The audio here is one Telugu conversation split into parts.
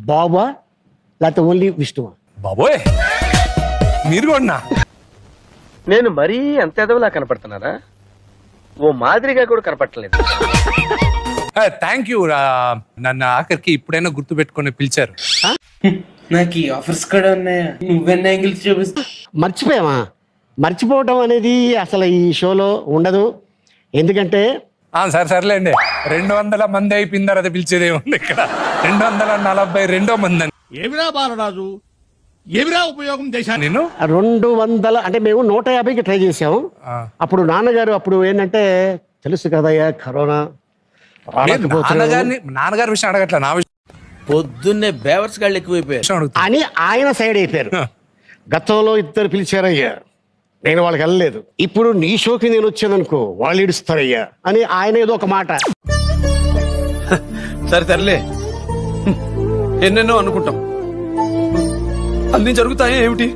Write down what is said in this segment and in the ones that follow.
బాబా లేకపోతే ఓన్లీ విష్ణువా? బాబోయ్ మీరు కూడా నేను మరీ అంత ఎదవలా కనపడుతున్నారా? ఓ మాదిరిగా కూడా కనపడలేదు. Thank you. నన్ను ఆఖరికి ఇప్పుడైనా గుర్తు పెట్టుకొని పిలిచారు. నాకు ఈ ఆఫర్స్ కూడా ఉన్నాయా? నువ్వెన్ని యాంగిల్స్ చూపిస్తా? మర్చిపోయామా? మర్చిపోవటం అనేది అసలు ఈ షోలో ఉండదు. ఎందుకంటే సర్లేండి, 200 మంది అయిపోయిన తర్వాత పిలిచేది ఏముంది ఇక్కడ? 242 మంది. ఏమిరా బాలరాజు, ఏమిరా ఉపయోగం దేశాన్ని? నేను 200 అంటే మేము 150కి ట్రై చేసాము. అప్పుడు నాన్నగారు అప్పుడు ఏంటంటే తెలుసు కదయ్యా కరోనా. నాన్నగారి విషయం అడగట్లే, నా విషయం. పొద్దున్నే బేవర్స్ గాళ్ళు ఎక్కువైపోయారు అని ఆయన సైడ్ అయిపోయారు. గతంలో 2 పిలిచారయ్యా, నేను వాళ్ళకి వెళ్ళలేదు. ఇప్పుడు నీ షోకి నేను వచ్చాననుకో వాళ్ళు ఇడుస్తారయ్యా అని ఆయన ఏదో ఒక మాట. సరే తరలే, ఎన్నెన్నో అనుకుంటాం, అన్ని జరుగుతాయా ఏమిటి?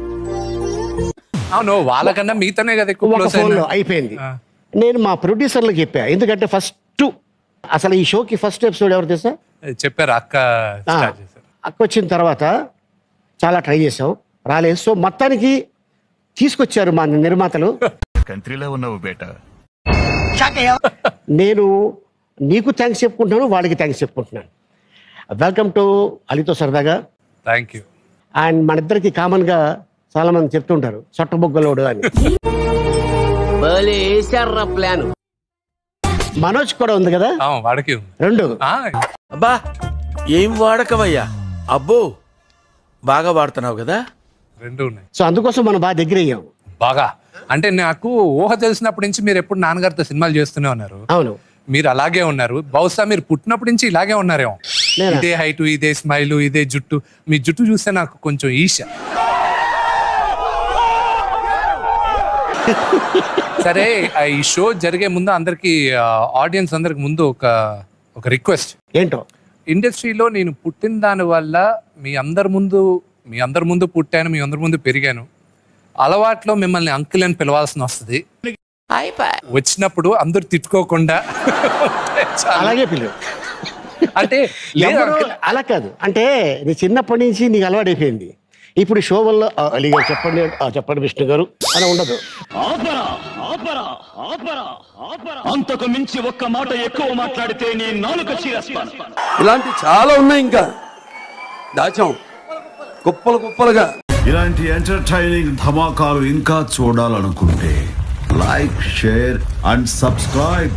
అవును, వాళ్ళకన్నా మీతోనే కదా ఎక్కువ ఒక ఫోన్లో అయిపోయింది. నేను మా ప్రొడ్యూసర్లకు చెప్పా, ఎందుకంటే ఫస్ట్ అసలు ఈ షోకి ఫస్ట్ ఎపిసోడ్ ఎవరు తెలుసా? చెప్పారు అక్క. అక్క వచ్చిన తర్వాత చాలా ట్రై చేసాం, రాలేదు. సో మొత్తానికి తీసుకొచ్చారు మా నిర్మాతలు. కంట్రీలో ఉన్నావు బేటా. నేను నీకు థ్యాంక్స్ చెప్పుకుంటున్నాను, వాళ్ళకి థ్యాంక్స్ చెప్పుకుంటున్నాను. వెల్కమ్ టు అలీతో సరదాగా. Thank you. అండ్ మన ఇద్దరికి కామన్ గా చాలా మంది చెప్తుంటారు చట్టబొగ్గలోడు అని. ప్లాన్ మనోజ్ కూడా ఉంది కదా, వాడికి 2. అబ్బా ఏం వాడకవయ్యా, అబ్బో బాగా వాడుతున్నావు కదా. 2 ఉన్నాయి. సో అందుకోసం మనం బాగా దగ్గర అయ్యాం. బాగా అంటే నాకు ఊహ తెలిసినప్పటి నుంచి మీరు ఎప్పుడు నాన్నగారితో సినిమాలు చేస్తూనే ఉన్నారు. అవును, మీరు అలాగే ఉన్నారు. బహుశా మీరు పుట్టినప్పటి నుంచి ఇలాగే ఉన్నారేమో. ఇదే హైట్, ఇదే స్మైల్, ఇదే జుట్టు. మీ జుట్టు చూస్తే నాకు కొంచెం ఈర్ష్య. సరే, ఈ షో జరిగే ముందు అందరికి, ఆడియన్స్ అందరికి ముందు ఒక రిక్వెస్ట్. ఏంటో, ఇండస్ట్రీలో నేను పుట్టిన దాని వల్ల మీ అందరి ముందు పుట్టాను, మీ అందరి ముందు పెరిగాను. అలవాట్లో మిమ్మల్ని అంకుల్ అని పిలవాల్సి వస్తుంది. వచ్చినప్పుడు అందరు తిట్టుకోకుండా అలాగే పిలు. అంటే అలా కాదు, అంటే నీ చిన్నప్పటి నుంచి నీకు అలవాటు అయిపోయింది. ఇప్పుడు షో వల్ల అలీ గారు చెప్పండి, చెప్పండి విష్ణు గారు అని ఉండదు. అంతకు మించి ఒక్క మాట ఎక్కువ మాట్లాడితే నీ నాలుక చీరేస్తాను. ఇలాంటి చాలా ఉన్నాయి, ఇంకా దాచాం కుప్పలు కుప్పలుగా. ఇలాంటి ఎంటర్టైనింగ్ ధమాకాలు ఇంకా చూడాలనుకుంటే లైక్, షేర్ అండ్ సబ్స్క్రైబ్.